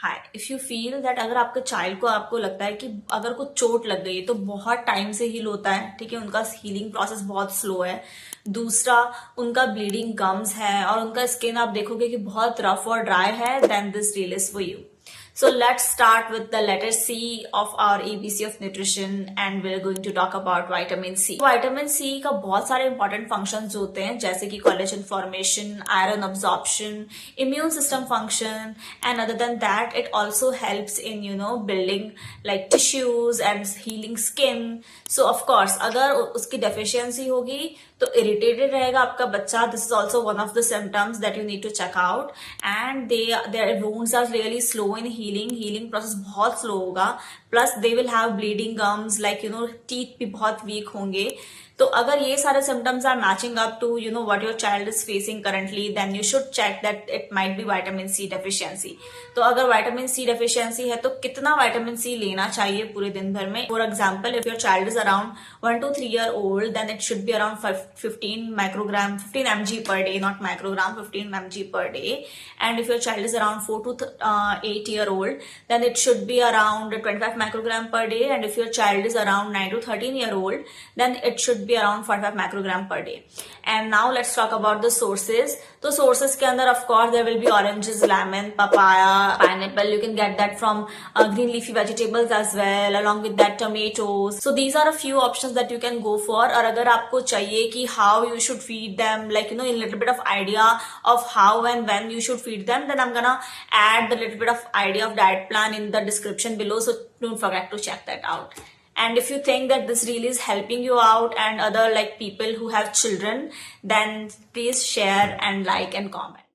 Hi, if you feel that अगर आपके child को आपको लगता है कि अगर कुछ चोट लग गई तो बहुत टाइम से हील होता है, ठीक है, उनका हीलिंग प्रोसेस बहुत स्लो है। दूसरा, उनका ब्लीडिंग गम्स है और उनका स्किन आप देखोगे कि बहुत रफ और ड्राई है, then this reel is for you. So let's start with the letter C of our ABC of nutrition and we're going to talk about vitamin C. Vitamin C का बहुत सारे important functions होते हैं, जैसे कि collagen formation, iron absorption, immune system function, and other than that it also helps in building like tissues and healing skin. So of course अगर उसकी deficiency होगी तो irritated रहेगा आपका बच्चा. This is also one of the symptoms that you need to check out. And their wounds are really slow in healing process बहुत slow होगा. Plus they will have bleeding gums, like teeth भी बहुत weak होंगे. तो अगर ये सारे symptoms are matching up to what your child is facing currently, then you should check that it might be vitamin C deficiency. तो अगर vitamin C deficiency है तो कितना vitamin C लेना चाहिए पूरे दिन भर में? For example, if your child is around 1 to 3 year old, then it should be around 15 mg per day, not microgram, 15 mg per day. And if your child is around 4 to 8 year old, then it should be around 25 microgram per day. And if your child is around 9 to 13 year old, then it should be around 45 microgram per day. And now let's talk about the sources. So sources के अंदर of course there will be oranges, lemon, papaya, pineapple. You can get that from green leafy vegetables as well, along with that tomatoes. So these are a few options that you can go for. और अगर आपको चाहिए कि how you should feed them, like a little bit of idea of how and when you should feed them, then I'm gonna add the little bit of idea of diet plan in the description below. So don't forget to check that out. And if you think that this really is helping you out and other like people who have children, then please share and like and comment.